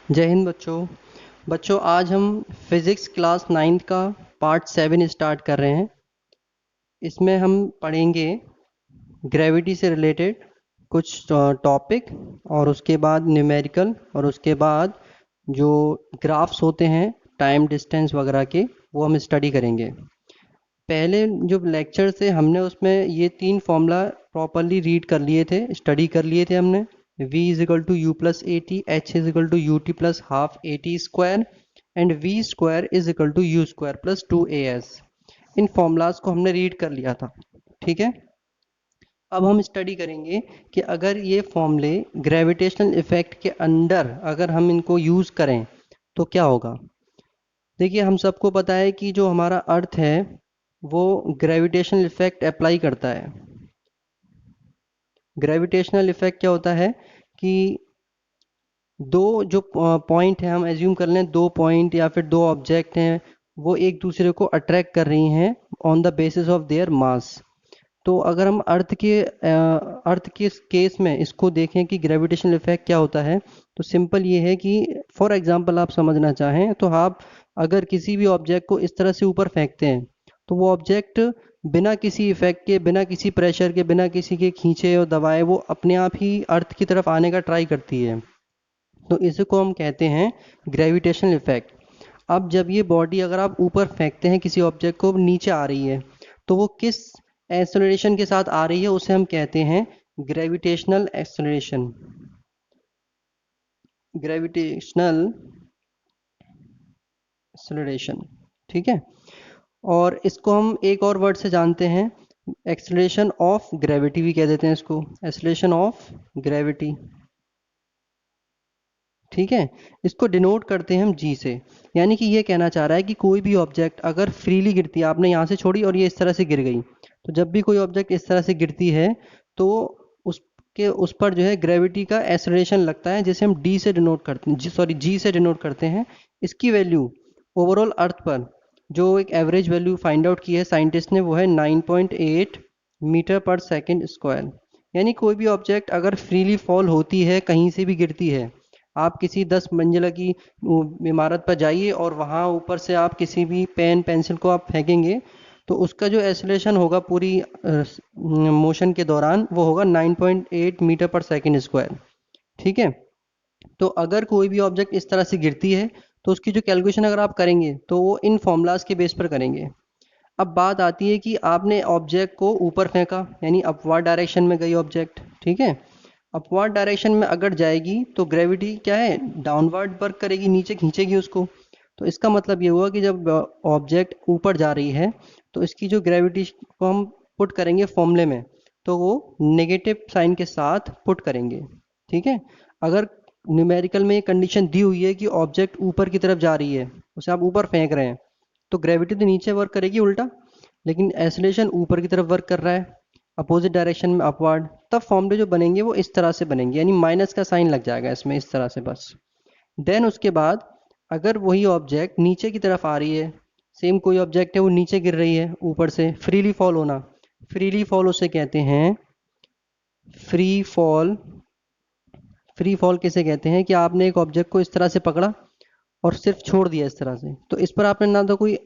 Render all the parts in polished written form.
जय हिंद बच्चों। बच्चों आज हम फिज़िक्स क्लास 9th का पार्ट 7 स्टार्ट कर रहे हैं। इसमें हम पढ़ेंगे ग्रेविटी से रिलेटेड कुछ टॉपिक, और उसके बाद न्यूमेरिकल, और उसके बाद जो ग्राफ्स होते हैं टाइम डिस्टेंस वगैरह के, वो हम स्टडी करेंगे। पहले जो लेक्चर से हमने उसमें ये 3 फॉर्मूला प्रॉपरली रीड कर लिए थे, स्टडी कर लिए थे हमने। v is equal to u plus a t, h is equal to u t plus half a t square, and v square is equal to u square plus 2as। इन formulas को हमने read कर लिया था। ठीक है, अब हम स्टडी करेंगे कि अगर ये फॉर्मूले ग्रेविटेशनल इफेक्ट के अंडर अगर हम इनको यूज़ करें तो क्या होगा। देखिए, हम सबको पता है कि जो हमारा अर्थ है वो ग्रेविटेशनल इफेक्ट अप्लाई करता है। ग्रेविटेशनल इफेक्ट क्या होता है कि दो जो पॉइंट है, हम एज्यूम कर लें 2 पॉइंट या फिर 2 ऑब्जेक्ट हैं, वो एक दूसरे को अट्रैक्ट कर रही हैं on the basis of their mass. तो अगर हम अर्थ के केस में इसको देखें कि ग्रेविटेशनल इफेक्ट क्या होता है, तो सिंपल ये है कि फॉर एग्जांपल आप समझना चाहें तो आप अगर किसी भी ऑब्जेक्ट को इस तरह से ऊपर फेंकते हैं तो वो ऑब्जेक्ट बिना किसी इफेक्ट के, बिना किसी प्रेशर के, बिना किसी के खींचे और दबाए, वो अपने आप ही अर्थ की तरफ आने का ट्राई करती है। तो इसी को हम कहते हैं ग्रेविटेशनल इफेक्ट। अब जब ये बॉडी अगर आप ऊपर फेंकते हैं किसी ऑब्जेक्ट को, नीचे आ रही है, तो वो किस एक्सेलरेशन के साथ आ रही है उसे हम कहते हैं ग्रेविटेशनल एक्सेलरेशन। ग्रेविटेशनल एक्सेलरेशन, ठीक है। और इसको हम एक और वर्ड से जानते हैं, एक्सेलरेशन ऑफ ग्रेविटी भी कह देते हैं इसको, एक्सेलरेशन ऑफ ग्रेविटी। ठीक है, इसको डिनोट करते हैं हम जी से। यानी कि ये कहना चाह रहा है कि कोई भी ऑब्जेक्ट अगर फ्रीली गिरती है, आपने यहाँ से छोड़ी और ये इस तरह से गिर गई, तो जब भी कोई ऑब्जेक्ट इस तरह से गिरती है तो उसके उस पर जो है ग्रेविटी का एक्सेलरेशन लगता है, जिसे हम डी से डिनोट करते हैं, जी से डिनोट करते हैं। इसकी वैल्यू ओवरऑल अर्थ पर जो एक एवरेज वैल्यू फाइंड आउट की है साइंटिस्ट ने, वो है 9.8 मीटर पर सेकेंड स्क्वायर। यानी कोई भी ऑब्जेक्ट अगर फ्रीली फॉल होती है, कहीं से भी गिरती है, आप किसी 10 मंजिला की इमारत पर जाइए और वहाँ ऊपर से आप किसी भी पेन पेंसिल को आप फेंकेंगे, तो उसका जो एक्सेलरेशन होगा पूरी मोशन के दौरान, वो होगा 9.8 मीटर पर सेकेंड स्क्वायर। ठीक है, तो अगर कोई भी ऑब्जेक्ट इस तरह से गिरती है तो उसकी जो कैलकुलेशन अगर आप करेंगे तो वो इन फॉर्मूलाज के बेस पर करेंगे। अब बात आती है कि आपने ऑब्जेक्ट को ऊपर फेंका, यानी अपवर्ड डायरेक्शन में गई ऑब्जेक्ट। ठीक है, अपवर्ड डायरेक्शन में अगर जाएगी तो ग्रेविटी क्या है, डाउनवर्ड वर्क करेगी, नीचे खींचेगी उसको। तो इसका मतलब ये हुआ कि जब ऑब्जेक्ट ऊपर जा रही है तो इसकी जो ग्रेविटी को हम पुट करेंगे फॉर्मूले में, तो वो नेगेटिव साइन के साथ पुट करेंगे। ठीक है, अगर न्यूमेरिकल में ये कंडीशन दी हुई है कि ऑब्जेक्ट ऊपर की तरफ जा रही है, उसे आप ऊपर फेंक रहे हैं, तो ग्रेविटी तो नीचे वर्क करेगी उल्टा, लेकिन एक्सेलरेशन ऊपर की तरफ वर्क कर रहा है, अपोजिट डायरेक्शन में अपवर्ड। तब फॉर्मूले जो बनेंगे वो इस तरह से बनेंगे, यानी माइनस का साइन लग जाएगा इसमें इस तरह से बस। देन उसके बाद अगर वही ऑब्जेक्ट नीचे की तरफ आ रही है, सेम कोई ऑब्जेक्ट है वो नीचे गिर रही है ऊपर से, फ्रीली फॉल होना, फ्रीली फॉल उसे कहते हैं फ्री फॉल। फ्री फॉल किसे कहते हैं कि आपने एक ऑब्जेक्ट को इस तरह से पकड़ा और सिर्फ छोड़ दिया इस तरह से, तो इस पर आपने ना तो कोई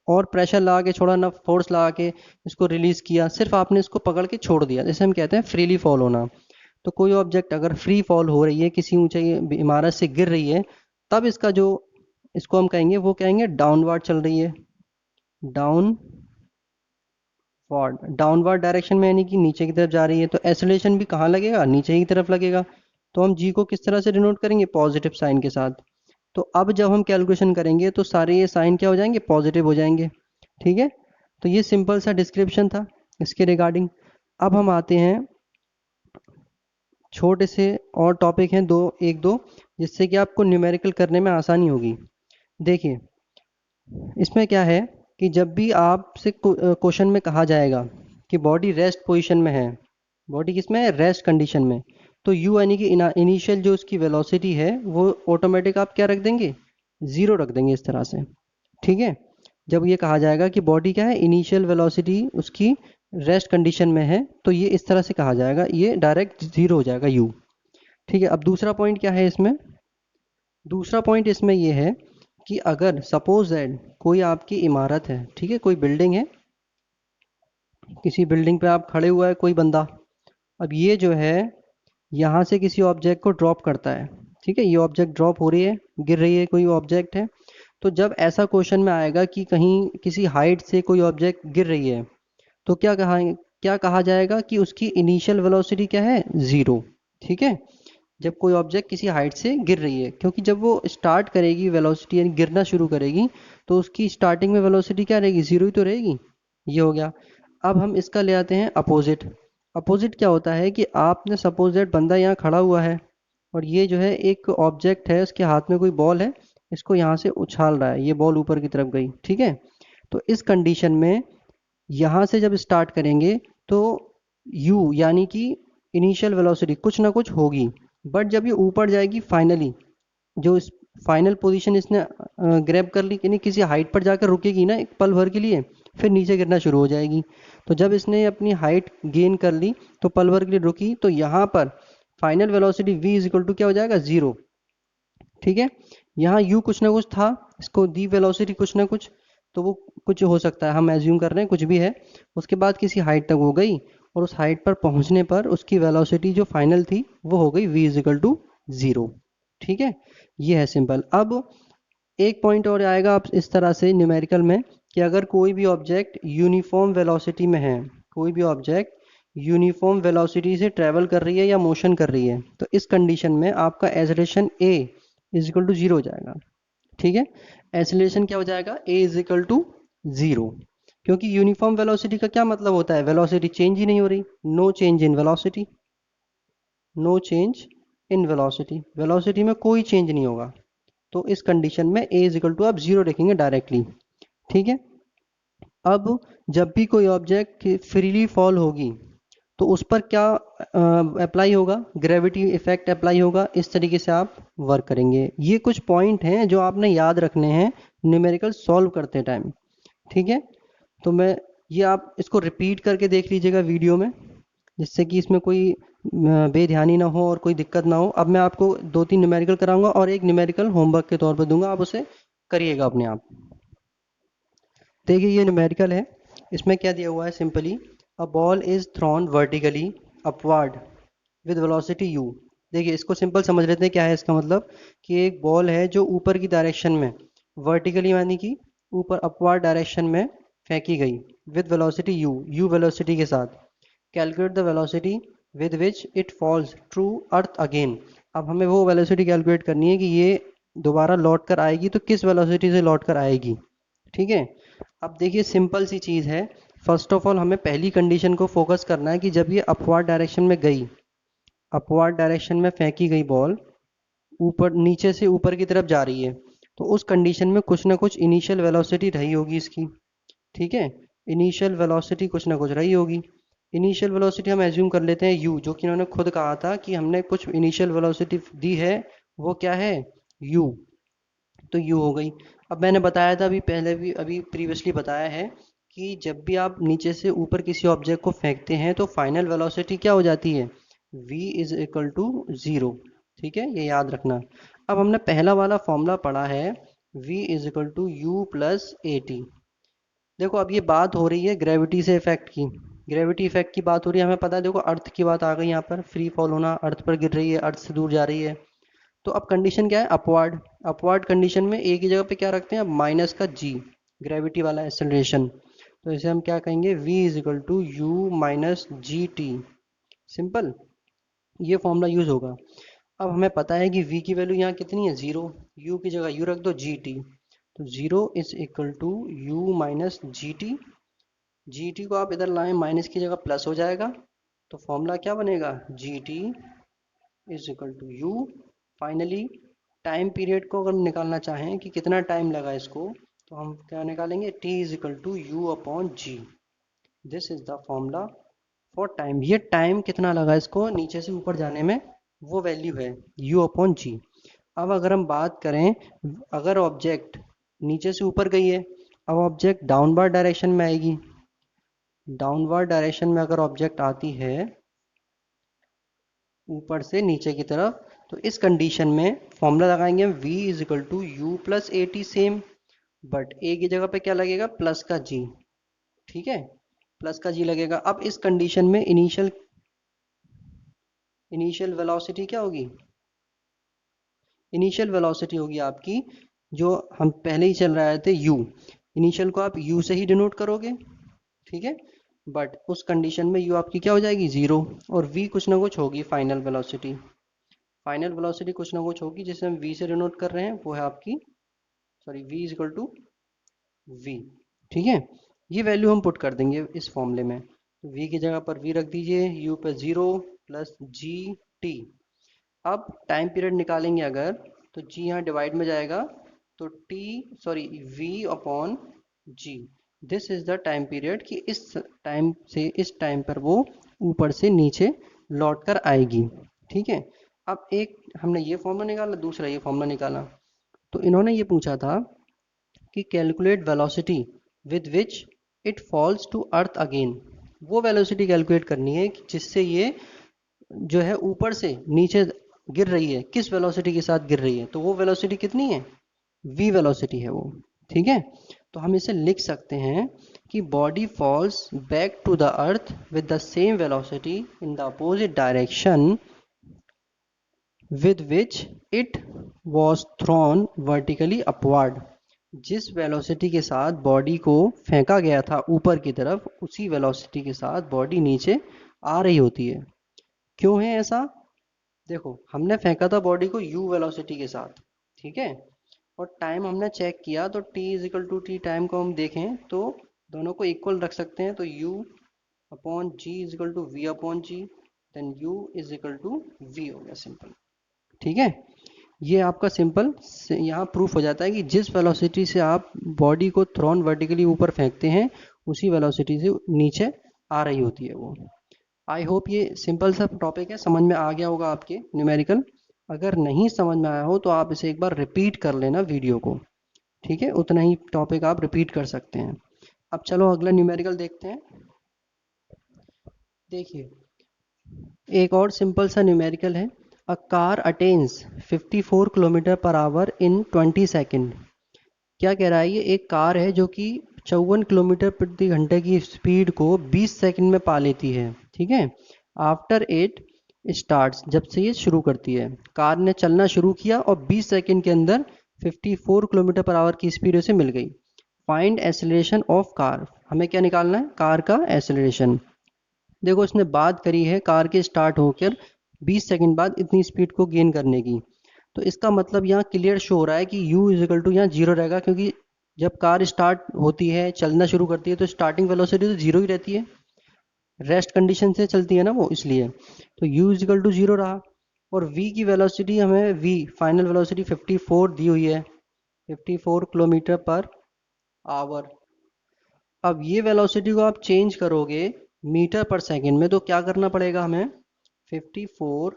और प्रेशर लगा के छोड़ा, ना फोर्स लगा के इसको रिलीज किया, सिर्फ आपने इसको पकड़ के छोड़ दिया, जैसे हम कहते हैं फ्रीली फॉल होना। तो कोई ऑब्जेक्ट अगर फ्री फॉल हो रही है, किसी ऊंचाई इमारत से गिर रही है, तब इसका जो इसको हम कहेंगे, वो कहेंगे डाउनवर्ड चल रही है, डाउनवर्ड डायरेक्शन में, यानी कि नीचे की तरफ जा रही है। तो एक्सेलरेशन भी कहाँ लगेगा, नीचे की तरफ लगेगा। तो हम जी को किस तरह से डिनोट करेंगे, पॉजिटिव साइन के साथ। तो अब जब हम कैलकुलेशन करेंगे तो सारे ये साइन क्या हो जाएंगे, पॉजिटिव हो जाएंगे। ठीक है, तो ये सिंपल सा डिस्क्रिप्शन था इसके रिगार्डिंग। अब हम आते हैं छोटे से और टॉपिक हैं दो, एक दो, जिससे कि आपको न्यूमेरिकल करने में आसानी होगी। देखिए, इसमें क्या है कि जब भी आपसे क्वेश्चन में कहा जाएगा कि बॉडी रेस्ट पोजीशन में है, बॉडी किस में है, रेस्ट कंडीशन में, तो यू यानी कि इनिशियल जो उसकी वेलोसिटी है वो ऑटोमेटिक आप क्या रख देंगे, ज़ीरो रख देंगे इस तरह से। ठीक है, जब ये कहा जाएगा कि बॉडी क्या है, इनिशियल वेलोसिटी उसकी रेस्ट कंडीशन में है, तो ये इस तरह से कहा जाएगा, ये डायरेक्ट ज़ीरो हो जाएगा यू। ठीक है, अब दूसरा पॉइंट क्या है इसमें, दूसरा पॉइंट इसमें ये है कि अगर सपोज दैट कोई आपकी इमारत है, ठीक है, कोई बिल्डिंग है, किसी बिल्डिंग पे आप खड़े हुआ है कोई बंदा, अब ये जो है यहाँ से किसी ऑब्जेक्ट को ड्रॉप करता है, ठीक है, ये ऑब्जेक्ट ड्रॉप हो रही है, गिर रही है, कोई ऑब्जेक्ट है। तो जब ऐसा क्वेश्चन में आएगा कि कहीं किसी हाइट से कोई ऑब्जेक्ट गिर रही है, तो क्या कहा जाएगा कि उसकी इनिशियल वेलोसिटी क्या है, ज़ीरो। ठीक है, जब कोई ऑब्जेक्ट किसी हाइट से गिर रही है, क्योंकि जब वो स्टार्ट करेगी वेलोसिटी यानी गिरना शुरू करेगी, तो उसकी स्टार्टिंग में वेलोसिटी क्या रहेगी, ज़ीरो ही तो रहेगी। ये हो गया। अब हम इसका ले आते हैं अपोजिट। अपोजिट क्या होता है कि आपने सपोज दैट बंदा यहाँ खड़ा हुआ है और ये जो है एक ऑब्जेक्ट है, उसके हाथ में कोई बॉल है, इसको यहाँ से उछाल रहा है, ये बॉल ऊपर की तरफ गई, ठीक है। तो इस कंडीशन में यहाँ से जब स्टार्ट करेंगे तो u यानी कि इनिशियल वेलोसिटी कुछ ना कुछ होगी, बट जब ये ऊपर जाएगी फाइनली, जो इस फाइनल पोजीशन इसने ग्रैब कर ली, यानी किसी हाइट पर जाकर रुकेगी ना एक पल भर के लिए, फिर नीचे गिरना शुरू हो जाएगी। तो जब इसने अपनी हाइट गेन कर ली तो पल भर के लिए रुकी, तो यहाँ पर final velocity v is equal to क्या हो जाएगा, ज़ीरो। ठीक है, यहाँ u कुछ ना कुछ था, इसको दी वेलोसिटी कुछ ना कुछ, तो वो कुछ हो सकता है, हम एज्यूम कर रहे हैं कुछ भी है। उसके बाद किसी हाइट तक हो गई और उस हाइट पर पहुंचने पर उसकी वेलोसिटी जो फाइनल थी वो हो गई v is equal to zero. ठीक है, ये है सिंपल। अब एक पॉइंट और आएगा आप इस तरह से न्यूमेरिकल में कि अगर कोई भी ऑब्जेक्ट यूनिफॉर्म वेलोसिटी में है, कोई भी ऑब्जेक्ट यूनिफॉर्म वेलोसिटी से ट्रेवल कर रही है या मोशन कर रही है, तो इस कंडीशन में आपका acceleration a is equal to zero हो जाएगा। ठीक है, एक्सेलरेशन क्या हो जाएगा, a is equal to zero. क्योंकि यूनिफॉर्म वेलोसिटी का क्या मतलब होता है, वेलोसिटी चेंज ही नहीं हो रही, no change in velocity, no change in velocity, velocity में कोई चेंज नहीं होगा। तो इस कंडीशन में a इज इक्वल टू आप जीरो लिखेंगे डायरेक्टली। ठीक है, अब जब भी कोई ऑब्जेक्ट फ्रीली फॉल होगी तो उस पर क्या अप्लाई होगा, ग्रेविटी इफेक्ट अप्लाई होगा। इस तरीके से आप वर्क करेंगे। ये कुछ पॉइंट हैं जो आपने याद रखने हैं न्यूमेरिकल सॉल्व करते टाइम। ठीक है, तो मैं ये आप इसको रिपीट करके देख लीजिएगा वीडियो में, जिससे कि इसमें कोई बेध्यानी ना हो और कोई दिक्कत ना हो। अब मैं आपको दो तीन न्यूमेरिकल कराऊंगा और एक न्यूमेरिकल होमवर्क के तौर पर दूंगा, आप उसे करिएगा अपने आप। देखिए ये न्यूमेरिकल है, इसमें क्या दिया हुआ है, simply a ball is thrown vertically upward with velocity u। देखिए इसको सिंपल समझ लेते हैं, क्या है इसका मतलब कि एक बॉल है जो ऊपर की डायरेक्शन में वर्टिकली यानी कि ऊपर अपवर्ड डायरेक्शन में फेंकी गई विद वेलोसिटी u वेलोसिटी के साथ। Calculate the velocity with which it false true earth again. अब हमें वो वेलोसिटी कैलकुलेट करनी है कि ये दोबारा लौट कर आएगी तो किस वेलोसिटी से लौट कर आएगी। ठीक है, अब देखिए सिंपल सी चीज़ है। फर्स्ट ऑफ ऑल हमें पहली कंडीशन को फोकस करना है कि जब ये अपवर्ड डायरेक्शन में गई, अपवर्ड डायरेक्शन में फेंकी गई बॉल ऊपर नीचे से ऊपर की तरफ जा रही है, तो उस कंडीशन में कुछ ना कुछ इनिशियल वेलोसिटी रही होगी इसकी। ठीक है, इनिशियल वेलोसिटी कुछ ना कुछ रही होगी। इनिशियल वेलोसिटी हम एज्यूम कर लेते हैं u, जो कि इन्होंने खुद कहा था कि हमने कुछ इनिशियल वेलोसिटी दी है, वो क्या है, u। तो u हो गई। अब मैंने बताया था अभी पहले भी, अभी प्रीवियसली बताया है कि जब भी आप नीचे से ऊपर किसी ऑब्जेक्ट को फेंकते हैं तो फाइनल वेलोसिटी क्या हो जाती है, v is equal to zero. ठीक है, ये याद रखना। अब हमने पहला वाला फॉर्मूला पढ़ा है, v is equal to u plus a t. देखो अब ये बात हो रही है ग्रेविटी से इफेक्ट की, ग्रेविटी इफेक्ट की बात हो रही है, हमें पता है। देखो अर्थ की बात आ गई यहाँ पर, फ्री फॉल होना, अर्थ पर गिर रही है, अर्थ से दूर जा रही है। तो अब कंडीशन क्या है, अपवर्ड। अपवर्ड कंडीशन में एक ही जगह पे क्या रखते हैं, अब माइनस का जी, ग्रेविटी वाला एक्सेलरेशन। तो इसे हम क्या कहेंगे, v is equal to u minus g t. Simple, ये फॉर्मूला यूज होगा। अब हमें पता है कि v की वैल्यू यहाँ कितनी है, जीरो। u की जगह u रख दो, जी टी। तो zero is equal to u minus g t. G t को आप इधर लाएं, माइनस की जगह प्लस हो जाएगा, तो फॉर्मूला क्या बनेगा, g t is equal to u. Finally time period को अगर हम निकालना चाहें कि कितना टाइम लगा इसको, तो हम क्या निकालेंगे, t is equal to u upon g. This is the formula for time. ये टाइम कितना लगा इसको नीचे से ऊपर जाने में, वो वैल्यू है यू अपॉन जी। अब अगर हम बात करें, अगर ऑब्जेक्ट नीचे से ऊपर गई है, अब ऑब्जेक्ट डाउनवर्ड डायरेक्शन में आएगी। डाउनवर्ड डायरेक्शन में अगर ऑब्जेक्ट आती है ऊपर से नीचे की तरफ, तो इस कंडीशन में फॉर्मूला लगाएंगे हम v is equal to u plus a t same, but a की जगह पे क्या लगेगा प्लस का जी, ठीक है, प्लस का जी लगेगा। अब इस कंडीशन में इनिशियल वेलोसिटी क्या होगी, इनिशियल वेलोसिटी होगी आपकी जो हम पहले ही चल रहे थे u, इनिशियल को आप u से ही डिनोट करोगे, ठीक है, बट उस कंडीशन में u आपकी क्या हो जाएगी जीरो, और v कुछ ना कुछ होगी फाइनल वेलोसिटी, फाइनल वेलोसिटी कुछ ना कुछ होगी जिसे हम v से डिनोट कर रहे हैं, वो है आपकी sorry v is equal to v, ठीक है। ये वैल्यू हम पुट कर देंगे इस फॉर्मूले में, तो v की जगह पर v रख दीजिए, u पे 0 प्लस जी टी। अब टाइम पीरियड निकालेंगे अगर, तो g यहाँ डिवाइड में जाएगा, तो t sorry v upon g, this is the time period कि इस टाइम से इस टाइम पर वो ऊपर से नीचे लौट कर आएगी, ठीक है। अब एक हमने ये फॉर्मूला निकाला, दूसरा ये फॉर्मूला निकाला, तो इन्होंने ये पूछा था कि calculate velocity with which it falls to earth again, वो वेलोसिटी कैलकुलेट करनी है कि जिससे ये जो है ऊपर से नीचे गिर रही है, किस वेलोसिटी के साथ गिर रही है, तो वो वेलोसिटी कितनी है, v वेलोसिटी है वो, ठीक है। तो हम इसे लिख सकते हैं कि body falls back to the earth with the same velocity in the opposite direction with which it was thrown vertically upward, जिस वेलोसिटी के साथ बॉडी को फेंका गया था ऊपर की तरफ, उसी वेलोसिटी के साथ बॉडी नीचे आ रही होती है। क्यों है ऐसा, देखो हमने फेंका था बॉडी को u वेलोसिटी के साथ, ठीक है, और टाइम हमने चेक किया तो t is equal to t, time को हम देखें तो दोनों को इक्वल रख सकते हैं, तो u upon g is equal to v upon g, then u is equal to v हो गया, सिंपल, ठीक है। ये आपका सिंपल यहाँ प्रूफ हो जाता है कि जिस वेलोसिटी से आप बॉडी को थ्रोन वर्टिकली ऊपर फेंकते हैं, उसी वेलोसिटी से नीचे आ रही होती है वो। आई होप ये सिंपल सा टॉपिक है, समझ में आ गया होगा आपके न्यूमेरिकल। अगर नहीं समझ में आया हो तो आप इसे एक बार रिपीट कर लेना वीडियो को, ठीक है, उतना ही टॉपिक आप रिपीट कर सकते हैं। अब चलो अगला न्यूमेरिकल देखते हैं। देखिए एक और सिंपल सा न्यूमेरिकल है, a car attains 54 kilometre per hour in 20 second. क्या कह रहा है, ये एक कार है जो कि 54 किलोमीटर प्रति घंटे की स्पीड को 20 सेकंड में पा लेती है, ठीक है। आफ्टर इट स्टार्ट्स, जब से ये शुरू करती है, कार ने चलना शुरू किया और 20 सेकंड के अंदर 54 किलोमीटर पर आवर की स्पीड उसे मिल गई। फाइंड एक्सेलरेशन ऑफ कार, हमें क्या निकालना है, कार का एक्सेलरेशन। देखो इसने बात करी है कार के स्टार्ट होकर 20 सेकंड बाद इतनी स्पीड को गेन करने की, तो इसका मतलब यहाँ क्लियर शो हो रहा है कि u इज इक्वल टू यहाँ जीरो रहेगा, क्योंकि जब कार स्टार्ट होती है चलना शुरू करती है तो स्टार्टिंग वेलोसिटी तो जीरो ही रहती है, रेस्ट कंडीशन से चलती है ना वो, इसलिए तो u is equal to zero रहा। और v की वेलोसिटी हमें v फाइनल वेलोसिटी 54 दी हुई है, 54 किलोमीटर पर आवर। अब ये वेलोसिटी को आप चेंज करोगे मीटर पर सेकंड में, तो क्या करना पड़ेगा हमें, 54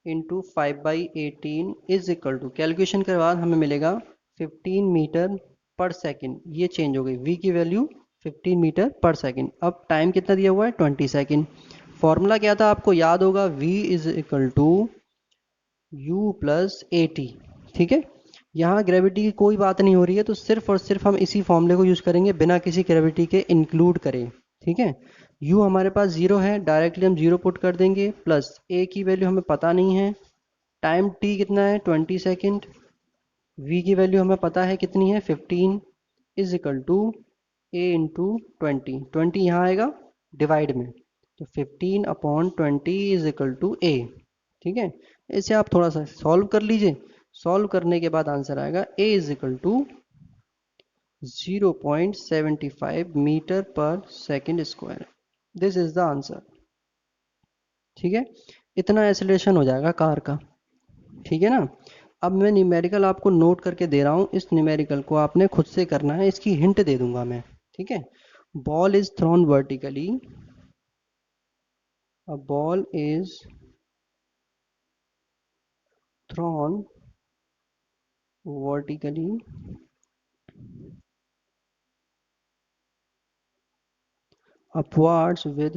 into 5/18 is equal to, calculation के बाद हमें मिलेगा 15 मीटर पर सेकंड, ये चेंज हो गई, v की वैल्यू 15 मीटर पर सेकंड। अब टाइम कितना दिया हुआ है 20 सेकंड। फॉर्मूला क्या था आपको याद होगा, v is equal to u plus a t, ठीक है। यहाँ ग्रेविटी की कोई बात नहीं हो रही है, तो सिर्फ और सिर्फ हम इसी फॉर्मूले को यूज करेंगे बिना किसी ग्रेविटी के इंक्लूड करे, ठीक है। u हमारे पास जीरो है, डायरेक्टली हम जीरो पुट कर देंगे, प्लस a की वैल्यू हमें पता नहीं है, टाइम t कितना है 20 सेकेंड, v की वैल्यू हमें पता है कितनी है 15, is equal to a into 20 यहाँ आएगा डिवाइड में, तो 15 upon 20 is equal to a, ठीक है। इसे आप थोड़ा सा सॉल्व कर लीजिए, सॉल्व करने के बाद आंसर आएगा a is equal to 0.75 metre per second square, this is the answer, ठीक है। इतना एक्सेलरेशन हो जाएगा कार का, ठीक है ना। अब मैं न्यूमेरिकल आपको नोट करके दे रहा हूँ, इस न्यूमेरिकल को आपने खुद से करना है, इसकी हिंट दे दूंगा मैं, ठीक है। Ball is thrown vertically, a ball is thrown vertically upwards with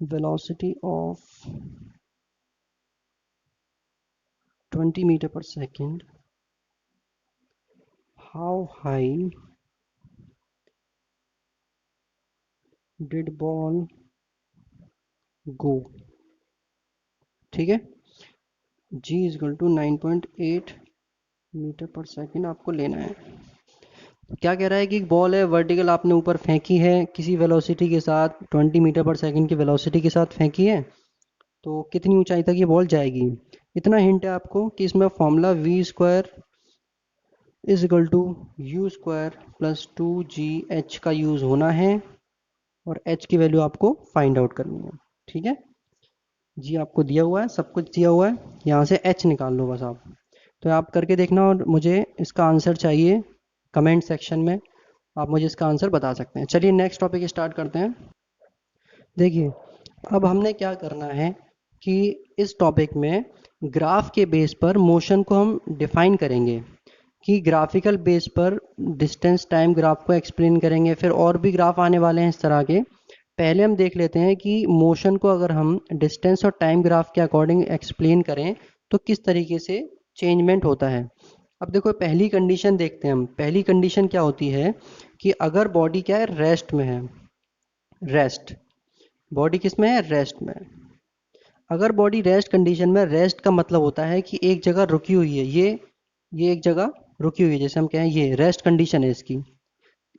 velocity of 20 meter per second, how high did ball go? ठीक है, g is equal to 9.8 metre per second आपको लेना है। तो क्या कह रहा है कि एक बॉल है वर्टिकल आपने ऊपर फेंकी है किसी वेलोसिटी के साथ, 20 मीटर पर सेकेंड की वेलोसिटी के साथ फेंकी है, तो कितनी ऊंचाई तक ये बॉल जाएगी। इतना हिंट है आपको कि इसमें formula v square is equal to u square plus 2gh का यूज़ होना है और h की वैल्यू आपको फाइंड आउट करनी है। ठीक है, जी आपको दिया हुआ है, सब कुछ दिया हुआ है, यहाँ से h निकाल लो बस आप। तो आप करके देखना और मुझे इसका आंसर चाहिए कमेंट सेक्शन में, आप मुझे इसका आंसर बता सकते हैं। चलिए नेक्स्ट टॉपिक स्टार्ट करते हैं। देखिए अब हमने क्या करना है कि इस टॉपिक में ग्राफ के बेस पर मोशन को हम डिफाइन करेंगे, कि ग्राफिकल बेस पर डिस्टेंस टाइम ग्राफ को एक्सप्लेन करेंगे, फिर और भी ग्राफ आने वाले हैं इस तरह के। पहले हम देख लेते हैं कि मोशन को अगर हम डिस्टेंस और टाइम ग्राफ के अकॉर्डिंग एक्सप्लेन करें तो किस तरीके से चेंजमेंट होता है। अब देखो पहली कंडीशन देखते हैं हम। पहली कंडीशन क्या होती है कि अगर बॉडी क्या है, रेस्ट में है, रेस्ट, बॉडी किस में है, रेस्ट में। अगर बॉडी रेस्ट कंडीशन में, रेस्ट का मतलब होता है कि एक जगह रुकी हुई है, ये एक जगह रुकी हुई है, जैसे हम कहें ये रेस्ट कंडीशन है इसकी,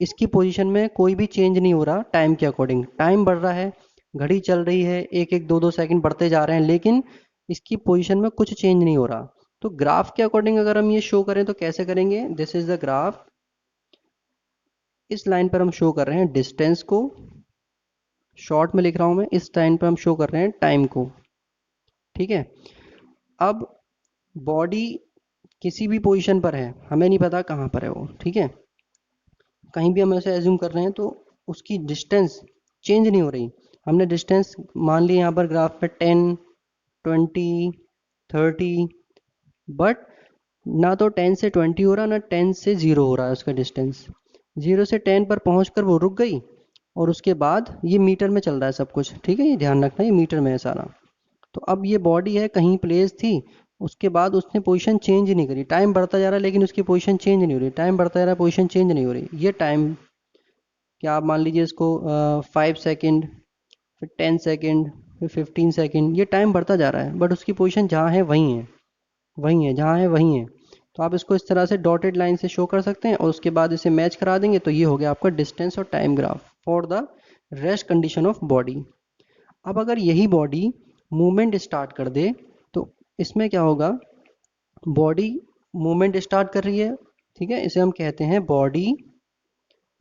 इसकी पोजीशन में कोई भी चेंज नहीं हो रहा टाइम के अकॉर्डिंग। टाइम बढ़ रहा है, घड़ी चल रही है, एक एक दो दो सेकंड बढ़ते जा रहे हैं, लेकिन इसकी पोजीशन में कुछ चेंज नहीं हो रहा। तो ग्राफ के अकॉर्डिंग अगर हम ये शो करें तो कैसे करेंगे, दिस इज द ग्राफ। इस लाइन पर हम शो कर रहे हैं डिस्टेंस को, शॉर्ट में लिख रहा हूं मैं, इस लाइन पर हम शो कर रहे हैं टाइम को। ठीक है, अब बॉडी किसी भी पोजीशन पर है, हमें नहीं पता कहाँ पर है वो, ठीक है, कहीं भी हम ऐसे एज्यूम कर रहे हैं, तो उसकी डिस्टेंस चेंज नहीं हो रही। हमने डिस्टेंस मान ली यहाँ पर ग्राफ पे 10, 20, 30, बट ना तो 10 से 20 हो रहा, ना 10 से 0 हो रहा है उसका डिस्टेंस। 0 से 10 पर पहुंचकर वो रुक गई, और उसके बाद ये मीटर में चल रहा है सब कुछ, ठीक है, ये ध्यान रखना, ये मीटर में है सारा। तो अब ये बॉडी है, कहीं प्लेस थी, उसके बाद उसने पोजीशन चेंज नहीं करी, टाइम बढ़ता जा रहा है लेकिन उसकी पोजीशन चेंज नहीं हो रही, टाइम बढ़ता जा रहा है, पोजीशन चेंज नहीं हो रही। ये टाइम क्या आप मान लीजिए इसको 5 सेकेंड, फिर 10 सेकेंड, फिर 15 सेकेंड, ये टाइम बढ़ता जा रहा है, बट उसकी पोजीशन जहाँ है वहीं है, वहीं है, जहाँ है वहीं है। तो आप इसको इस तरह से डॉटेड लाइन से शो कर सकते हैं, और उसके बाद इसे मैच करा देंगे, तो ये हो गया आपका डिस्टेंस और time graph for the rest condition of body. अब अगर यही बॉडी मूवमेंट स्टार्ट कर दे तो इसमें क्या होगा, बॉडी मूवमेंट स्टार्ट कर रही है, ठीक है, इसे हम कहते हैं बॉडी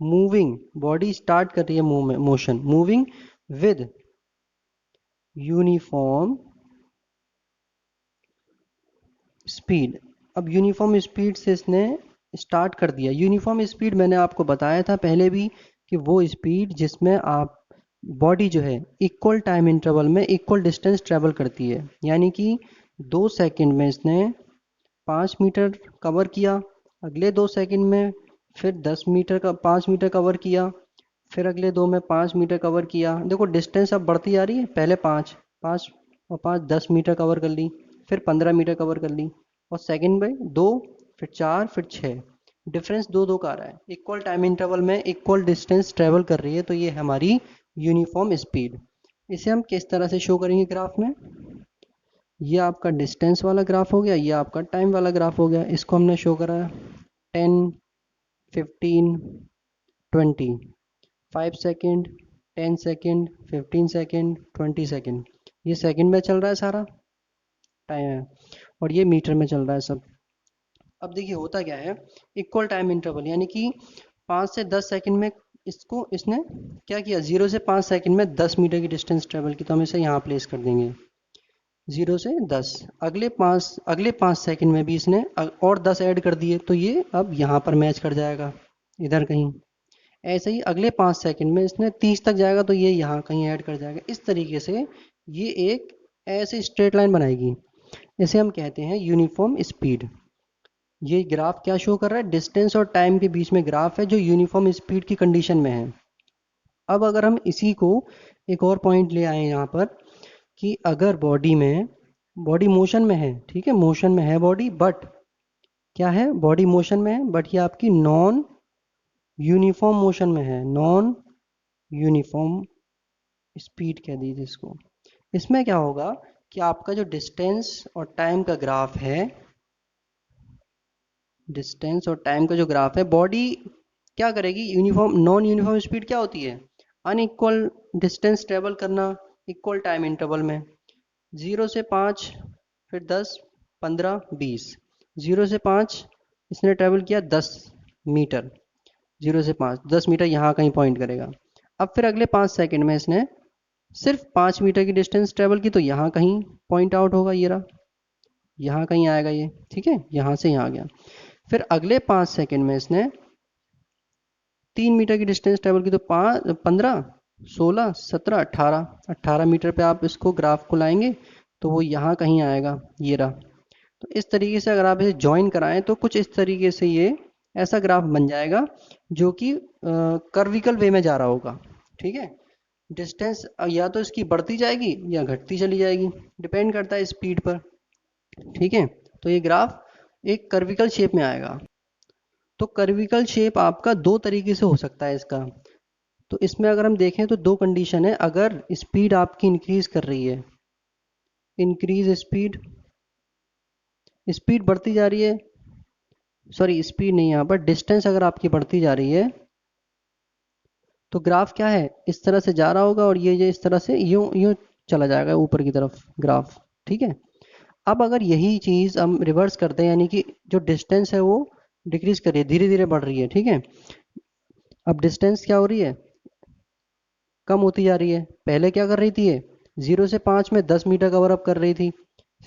मूविंग, बॉडी स्टार्ट कर रही है motion, moving with uniform speed. अब यूनिफॉर्म स्पीड से इसने स्टार्ट कर दिया। यूनिफॉर्म स्पीड मैंने आपको बताया था पहले भी कि वो स्पीड जिसमें आप बॉडी जो है इक्वल टाइम इंटरवल में इक्वल डिस्टेंस ट्रेवल करती है, यानी कि 2 सेकंड में इसने 5 मीटर कवर किया, अगले 2 सेकंड में फिर 10 मीटर का 5 मीटर कवर किया, फिर अगले 2 में 5 मीटर कवर किया। देखो डिस्टेंस अब बढ़ती जा रही है, पहले 5 5 और 5 10 मीटर कवर कर ली, फिर 15 मीटर कवर कर ली, और सेकंड में 2, फिर 4, फिर 6, डिफरेंस 2 2 का आ रहा है, इक्वल टाइम इंटरवल में इक्वल डिस्टेंस ट्रेवल कर रही है, तो ये हमारी यूनिफॉर्म स्पीड। इसे हम किस तरह से शो करेंगे ग्राफ में, ये आपका डिस्टेंस वाला ग्राफ हो गया, ये आपका टाइम वाला ग्राफ हो गया। इसको हमने शो करा 10, 15, 20, 5 सेकेंड, 10 सेकेंड, 15 सेकेंड, 20 सेकेंड, ये सेकेंड में चल रहा है सारा टाइम है, और ये मीटर में चल रहा है सब। अब देखिए होता क्या है, इक्वल टाइम इंटरवल, यानी कि 5 से 10 सेकंड में इसको इसने क्या किया, 0 से 5 सेकंड में 10 मीटर की डिस्टेंस ट्रेवल की, तो हम इसे यहाँ प्लेस कर देंगे 0 से 10। अगले 5 सेकंड में भी इसने और 10 ऐड कर दिए, तो ये अब यहाँ पर मैच कर जाएगा इधर कहीं। ऐसे ही अगले 5 सेकंड में इसने 30 तक जाएगा, तो ये यहाँ कहीं ऐड कर जाएगा। इस तरीके से ये एक ऐसे स्ट्रेट लाइन बनाएगी, इसे हम कहते हैं यूनिफॉर्म स्पीड। ये ग्राफ क्या शो कर रहा है, डिस्टेंस और टाइम के बीच में ग्राफ है जो यूनिफॉर्म स्पीड की कंडीशन में है। अब अगर हम इसी को एक और पॉइंट ले आए यहाँ पर कि अगर बॉडी मोशन में है, ठीक है, मोशन में है बॉडी, बट क्या है, बॉडी मोशन में है बट ये आपकी नॉन यूनिफॉर्म मोशन में है, नॉन यूनिफॉर्म स्पीड कह दीजिए इसको। इसमें क्या होगा कि आपका जो डिस्टेंस और टाइम का ग्राफ है, डिस्टेंस और टाइम का जो ग्राफ है, बॉडी क्या करेगी, यूनिफॉर्म नॉन यूनिफॉर्म स्पीड क्या होती है, अनइक्वल डिस्टेंस ट्रेवल करना इक्वल टाइम इंटरवल में, 0 से 5, फिर 10, 15, 20, 0 से 5 इसने ट्रेवल किया 10 मीटर, 0 से 5 10 मीटर यहाँ कहीं पॉइंट करेगा। अब फिर अगले 5 सेकंड में इसने सिर्फ 5 मीटर की डिस्टेंस ट्रेवल की, तो यहाँ कहीं पॉइंट आउट होगा, ये रहा, यहाँ कहीं आएगा ये, ठीक है, यहाँ से यहाँ गया। फिर अगले 5 सेकंड में इसने 3 मीटर की डिस्टेंस ट्रेवल की, तो 15, 16, 17, 18 मीटर पे आप इसको ग्राफ को लाएंगे तो वो यहाँ कहीं आएगा, ये रहा। तो इस तरीके से अगर आप इसे ज्वाइन कराएं तो कुछ इस तरीके से ये ऐसा ग्राफ बन जाएगा जो कि कर्विकल वे में जा रहा होगा, ठीक है। डिस्टेंस या तो इसकी बढ़ती जाएगी या घटती चली जाएगी, डिपेंड करता है स्पीड पर, ठीक है। तो ये ग्राफ एक कर्विकल शेप में आएगा। तो कर्विकल शेप आपका दो तरीके से हो सकता है इसका। तो इसमें अगर हम देखें तो दो कंडीशन है, अगर स्पीड आपकी इंक्रीज कर रही है, इंक्रीज स्पीड, स्पीड बढ़ती जा रही है, सॉरी स्पीड नहीं, यहाँ पर डिस्टेंस अगर आपकी बढ़ती जा रही है तो ग्राफ क्या है, इस तरह से जा रहा होगा और ये इस तरह से यूं यूं चला जाएगा ऊपर की तरफ ग्राफ, ठीक है। अब अगर यही चीज़ हम रिवर्स करते हैं, यानी कि जो डिस्टेंस है वो डिक्रीज कर रही है, धीरे धीरे बढ़ रही है, ठीक है। अब डिस्टेंस क्या हो रही है, कम होती जा रही है। पहले क्या कर रही थी ये, 0 से 5 में 10 मीटर कवर अप कर रही थी,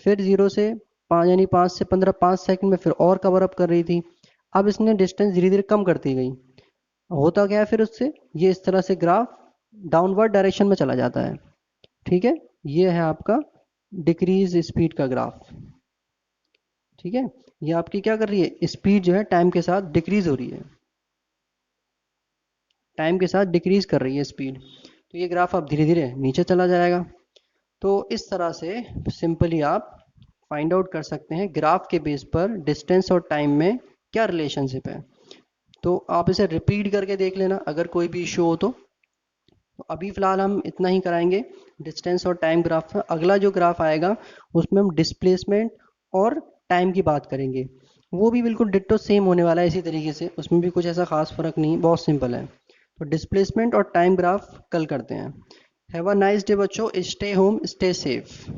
फिर 0 से 5 यानी 5 से 15 5 सेकंड में फिर और कवर अप कर रही थी। अब इसने डिस्टेंस धीरे धीरे कम करती गई, होता क्या है फिर उससे, ये इस तरह से ग्राफ डाउनवर्ड डायरेक्शन में चला जाता है, ठीक है। ये है आपका डिक्रीज स्पीड का ग्राफ, ठीक है। ये आपकी क्या कर रही है, स्पीड जो है टाइम के साथ डिक्रीज हो रही है, टाइम के साथ डिक्रीज कर रही है स्पीड। तो ये ग्राफ अब धीरे धीरे नीचे चला जाएगा। तो इस तरह से सिंपली आप फाइंड आउट कर सकते हैं ग्राफ के बेस पर डिस्टेंस और टाइम में क्या रिलेशनशिप है। तो आप इसे रिपीट करके देख लेना अगर कोई भी इशू हो तो अभी फ़िलहाल हम इतना ही कराएंगे डिस्टेंस और टाइम ग्राफ। अगला जो ग्राफ आएगा उसमें हम डिस्प्लेसमेंट और टाइम की बात करेंगे, वो भी बिल्कुल डिट्टो सेम होने वाला है इसी तरीके से, उसमें भी कुछ ऐसा खास फ़र्क नहीं, बहुत सिंपल है। तो डिस्प्लेसमेंट और टाइम ग्राफ कल करते हैं। हैव अ नाइस डे बच्चों, स्टे होम स्टे सेफ।